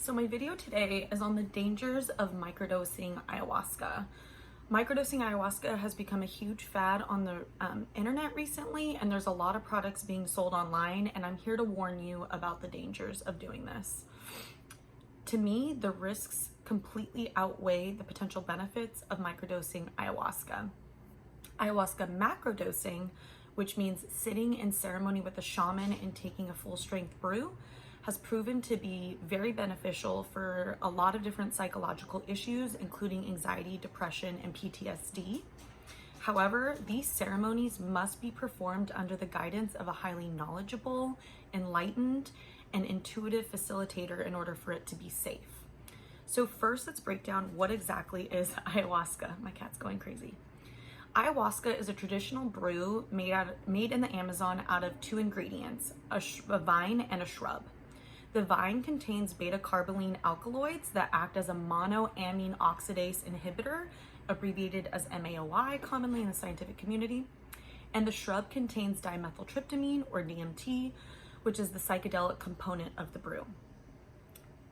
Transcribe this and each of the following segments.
So my video today is on the dangers of microdosing ayahuasca. Microdosing ayahuasca has become a huge fad on the internet recently, and there's a lot of products being sold online, and I'm here to warn you about the dangers of doing this. To me, the risks completely outweigh the potential benefits of microdosing ayahuasca. Ayahuasca macrodosing, which means sitting in ceremony with a shaman and taking a full strength brew, has proven to be very beneficial for a lot of different psychological issues, including anxiety, depression, and PTSD. However, these ceremonies must be performed under the guidance of a highly knowledgeable, enlightened, and intuitive facilitator in order for it to be safe. So first, let's break down what exactly is ayahuasca. My cat's going crazy. Ayahuasca is a traditional brew made in the Amazon out of two ingredients, a vine and a shrub. The vine contains beta-carboline alkaloids that act as a monoamine oxidase inhibitor, abbreviated as MAOI commonly in the scientific community. And the shrub contains dimethyltryptamine, or DMT, which is the psychedelic component of the brew.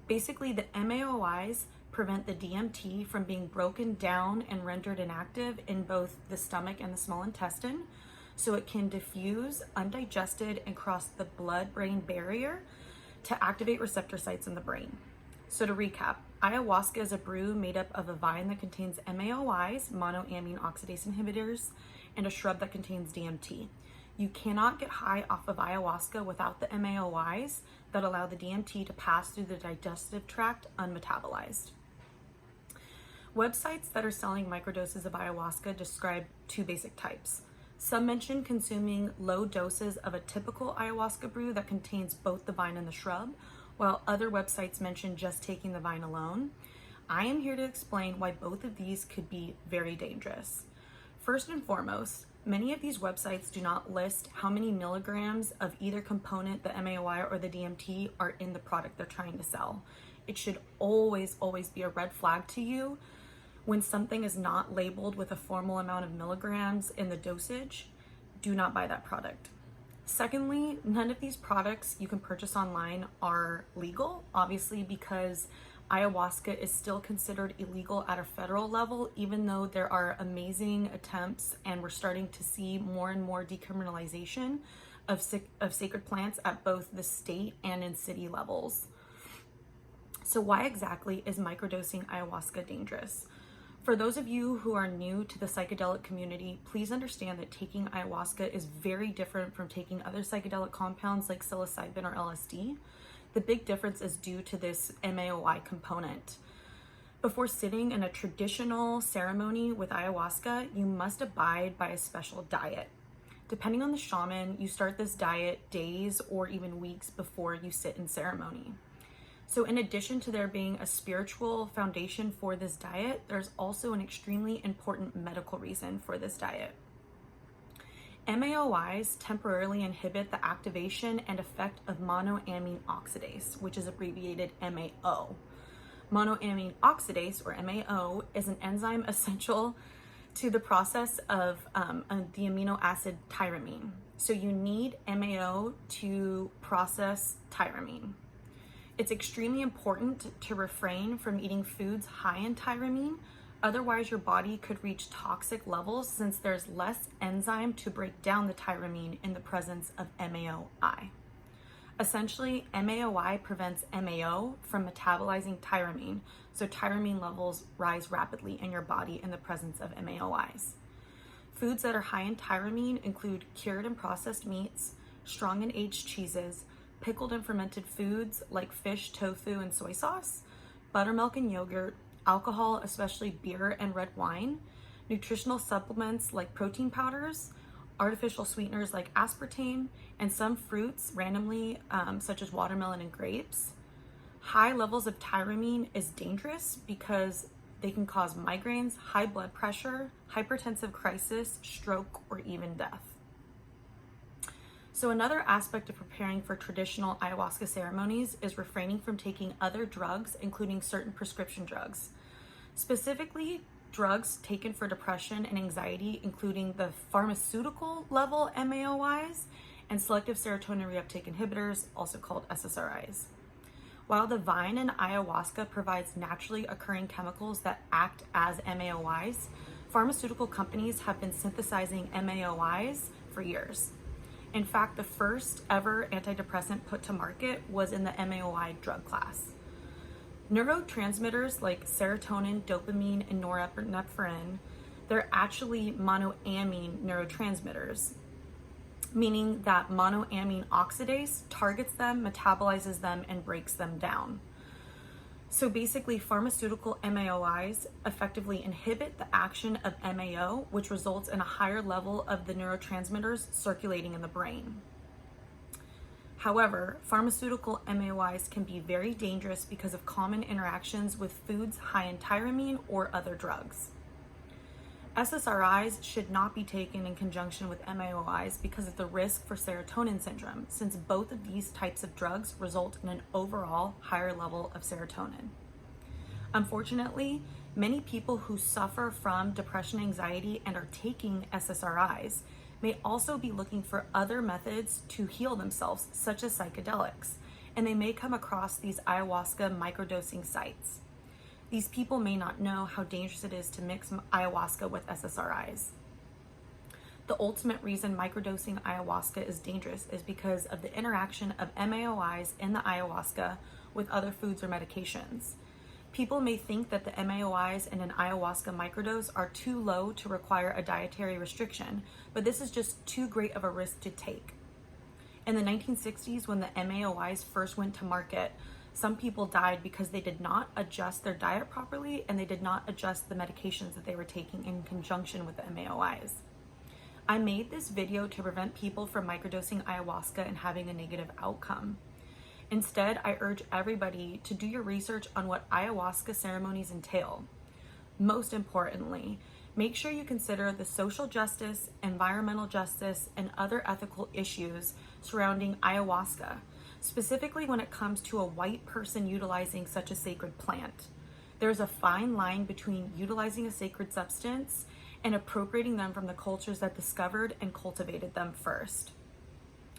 Basically, the MAOIs prevent the DMT from being broken down and rendered inactive in both the stomach and the small intestine, so it can diffuse undigested and cross the blood-brain barrier to activate receptor sites in the brain. So to recap, ayahuasca is a brew made up of a vine that contains MAOIs, monoamine oxidase inhibitors, and a shrub that contains DMT. You cannot get high off of ayahuasca without the MAOIs that allow the DMT to pass through the digestive tract unmetabolized. Websites that are selling microdoses of ayahuasca describe two basic types. Some mention consuming low doses of a typical ayahuasca brew that contains both the vine and the shrub, while other websites mention just taking the vine alone. I am here to explain why both of these could be very dangerous. First and foremost, many of these websites do not list how many milligrams of either component, the MAOI or the DMT, are in the product they're trying to sell. It should always be a red flag to you when something is not labeled with a formal amount of milligrams in the dosage. Do not buy that product. Secondly, none of these products you can purchase online are legal, obviously, because ayahuasca is still considered illegal at a federal level, even though there are amazing attempts and we're starting to see more and more decriminalization of sacred plants at both the state and in city levels. So why exactly is microdosing ayahuasca dangerous? For those of you who are new to the psychedelic community, please understand that taking ayahuasca is very different from taking other psychedelic compounds like psilocybin or LSD. The big difference is due to this MAOI component. Before sitting in a traditional ceremony with ayahuasca, you must abide by a special diet. Depending on the shaman, you start this diet days or even weeks before you sit in ceremony. So in addition to there being a spiritual foundation for this diet, there's also an extremely important medical reason for this diet. MAOIs temporarily inhibit the activation and effect of monoamine oxidase, which is abbreviated MAO. Monoamine oxidase, or MAO, is an enzyme essential to the process of the amino acid tyramine. So you need MAO to process tyramine. It's extremely important to refrain from eating foods high in tyramine, otherwise your body could reach toxic levels since there's less enzyme to break down the tyramine in the presence of MAOI. Essentially, MAOI prevents MAO from metabolizing tyramine, so tyramine levels rise rapidly in your body in the presence of MAOIs. Foods that are high in tyramine include cured and processed meats, strong and aged cheeses, pickled and fermented foods like fish, tofu, and soy sauce, buttermilk and yogurt, alcohol, especially beer and red wine, nutritional supplements like protein powders, artificial sweeteners like aspartame, and some fruits randomly, such as watermelon and grapes. High levels of tyramine is dangerous because they can cause migraines, high blood pressure, hypertensive crisis, stroke, or even death. So another aspect of preparing for traditional ayahuasca ceremonies is refraining from taking other drugs, including certain prescription drugs. Specifically, drugs taken for depression and anxiety, including the pharmaceutical level MAOIs and selective serotonin reuptake inhibitors, also called SSRIs. While the vine in ayahuasca provides naturally occurring chemicals that act as MAOIs, pharmaceutical companies have been synthesizing MAOIs for years. In fact, the first ever antidepressant put to market was in the MAOI drug class. Neurotransmitters like serotonin, dopamine, and norepinephrine, they're actually monoamine neurotransmitters, meaning that monoamine oxidase targets them, metabolizes them, and breaks them down. So basically, pharmaceutical MAOIs effectively inhibit the action of MAO, which results in a higher level of the neurotransmitters circulating in the brain. However, pharmaceutical MAOIs can be very dangerous because of common interactions with foods high in tyramine or other drugs. SSRIs should not be taken in conjunction with MAOIs because of the risk for serotonin syndrome, since both of these types of drugs result in an overall higher level of serotonin. Unfortunately, many people who suffer from depression, anxiety, and are taking SSRIs may also be looking for other methods to heal themselves, such as psychedelics, and they may come across these ayahuasca microdosing sites. These people may not know how dangerous it is to mix ayahuasca with SSRIs. The ultimate reason microdosing ayahuasca is dangerous is because of the interaction of MAOIs in the ayahuasca with other foods or medications. People may think that the MAOIs in an ayahuasca microdose are too low to require a dietary restriction, but this is just too great of a risk to take. In the 1960s, when the MAOIs first went to market, some people died because they did not adjust their diet properly and they did not adjust the medications that they were taking in conjunction with the MAOIs. I made this video to prevent people from microdosing ayahuasca and having a negative outcome. Instead, I urge everybody to do your research on what ayahuasca ceremonies entail. Most importantly, make sure you consider the social justice, environmental justice, and other ethical issues surrounding ayahuasca, specifically when it comes to a white person utilizing such a sacred plant. There's a fine line between utilizing a sacred substance and appropriating them from the cultures that discovered and cultivated them first.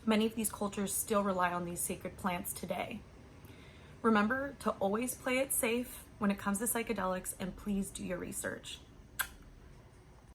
Many of these cultures still rely on these sacred plants today. Remember to always play it safe when it comes to psychedelics, and please do your research.